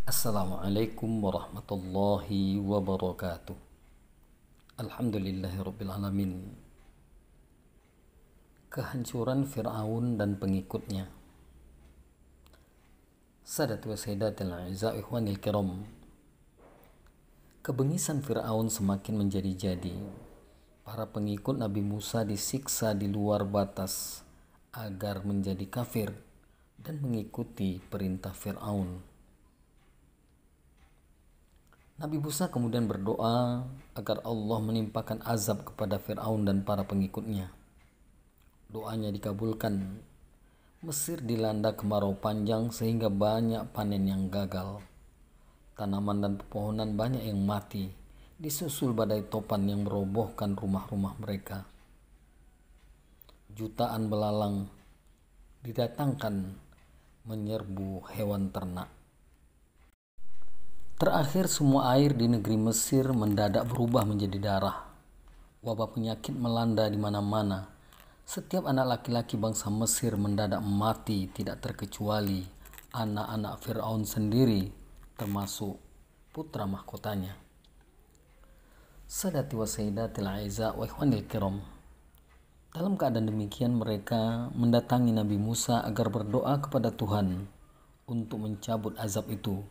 Assalamualaikum warahmatullahi wabarakatuh. Alhamdulillahirrabbilalamin. Kehancuran Fir'aun dan pengikutnya. Sadat wa sayyidatil a'izza ikhwanil kiram. Kebengisan Fir'aun semakin menjadi-jadi. Para pengikut Nabi Musa disiksa di luar batas agar menjadi kafir dan mengikuti perintah Fir'aun. Nabi Musa kemudian berdoa agar Allah menimpakan azab kepada Fir'aun dan para pengikutnya. Doanya dikabulkan. Mesir dilanda kemarau panjang sehingga banyak panen yang gagal. Tanaman dan pepohonan banyak yang mati, disusul badai topan yang merobohkan rumah-rumah mereka. Jutaan belalang didatangkan menyerbu hewan ternak. Terakhir semua air di negeri Mesir mendadak berubah menjadi darah. Wabah penyakit melanda di mana-mana. Setiap anak laki-laki bangsa Mesir mendadak mati, tidak terkecuali anak-anak Fir'aun sendiri, termasuk putra mahkotanya. Sadati wa sayyidatil a'izza wa ikhwanil kiram. Dalam keadaan demikian mereka mendatangi Nabi Musa agar berdoa kepada Tuhan untuk mencabut azab itu.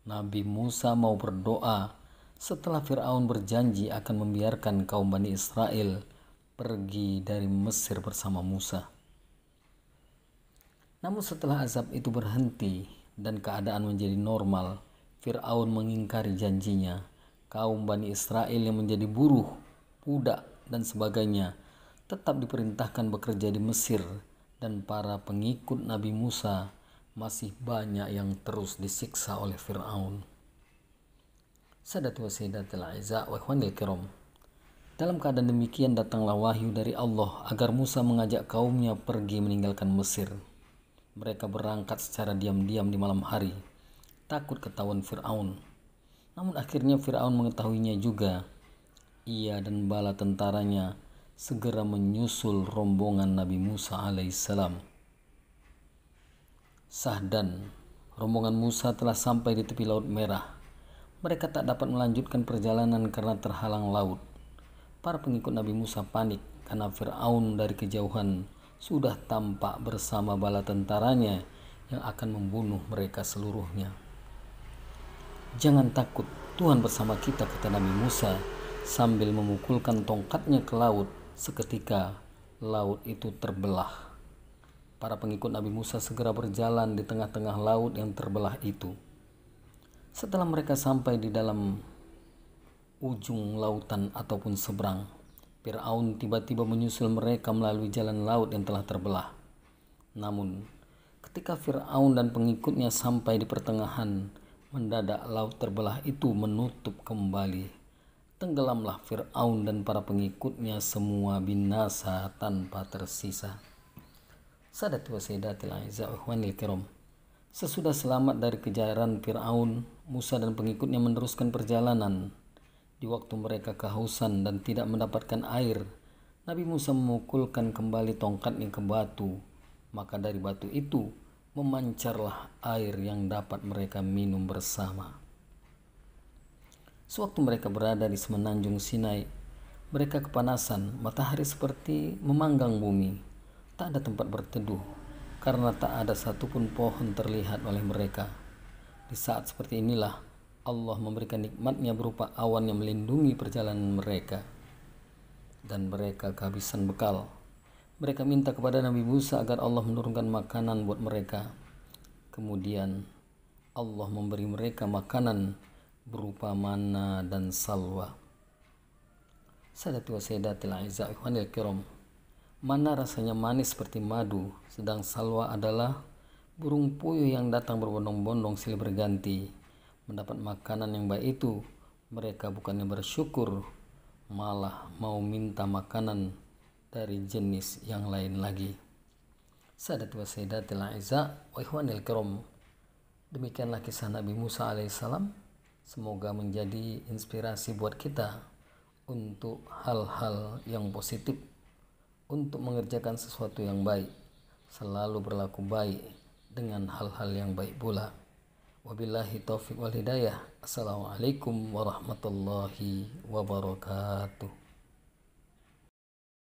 Nabi Musa mau berdoa setelah Fir'aun berjanji akan membiarkan kaum Bani Israel pergi dari Mesir bersama Musa. Namun setelah azab itu berhenti dan keadaan menjadi normal, Fir'aun mengingkari janjinya. Kaum Bani Israel yang menjadi buruh, budak, dan sebagainya tetap diperintahkan bekerja di Mesir, dan para pengikut Nabi Musa masih banyak yang terus disiksa oleh Fir'aun. Sadatu wa sayyidatil a'izza wa ikhwanil kiram. Dalam keadaan demikian datanglah wahyu dari Allah agar Musa mengajak kaumnya pergi meninggalkan Mesir. Mereka berangkat secara diam-diam di malam hari, takut ketahuan Fir'aun. Namun akhirnya Fir'aun mengetahuinya juga. Ia dan bala tentaranya segera menyusul rombongan Nabi Musa alaihissalam. Sahdan, rombongan Musa telah sampai di tepi Laut Merah. Mereka tak dapat melanjutkan perjalanan karena terhalang laut. Para pengikut Nabi Musa panik karena Fir'aun dari kejauhan sudah tampak bersama bala tentaranya yang akan membunuh mereka seluruhnya. Jangan takut, Tuhan bersama kita, kata Nabi Musa sambil memukulkan tongkatnya ke laut. Seketika laut itu terbelah. Para pengikut Nabi Musa segera berjalan di tengah-tengah laut yang terbelah itu. Setelah mereka sampai di dalam ujung lautan ataupun seberang, Fir'aun tiba-tiba menyusul mereka melalui jalan laut yang telah terbelah. Namun, ketika Fir'aun dan pengikutnya sampai di pertengahan, mendadak laut terbelah itu menutup kembali. Tenggelamlah Fir'aun dan para pengikutnya semua binasa tanpa tersisa. Sadat wa sayyidatil a'izza wa ikhwanil kiram. Sesudah selamat dari kejaran Fir'aun, Musa dan pengikutnya meneruskan perjalanan. Di waktu mereka kehausan dan tidak mendapatkan air, Nabi Musa memukulkan kembali tongkatnya ke batu. Maka dari batu itu memancarlah air yang dapat mereka minum bersama. Sewaktu mereka berada di semenanjung Sinai, mereka kepanasan, matahari seperti memanggang bumi. Tak ada tempat berteduh, karena tak ada satupun pohon terlihat oleh mereka. Di saat seperti inilah Allah memberikan nikmatnya berupa awan yang melindungi perjalanan mereka. Dan mereka kehabisan bekal. Mereka minta kepada Nabi Musa agar Allah menurunkan makanan buat mereka. Kemudian Allah memberi mereka makanan berupa mana dan salwa. Sadatu wa sayyidatil a'izza ikhwanil kiram. Mana rasanya manis seperti madu, sedang salwa adalah burung puyuh yang datang berbondong-bondong silih berganti. Mendapat makanan yang baik itu, mereka bukannya bersyukur, malah mau minta makanan dari jenis yang lain lagi. Sadat wa sayyidatil a'izza wa ikhwanil kiram. Demikianlah kisah Nabi Musa alaihissalam. Semoga menjadi inspirasi buat kita untuk hal-hal yang positif, untuk mengerjakan sesuatu yang baik, selalu berlaku baik dengan hal-hal yang baik pula. Wabillahi taufiq wal hidayah. Assalamualaikum warahmatullahi wabarakatuh.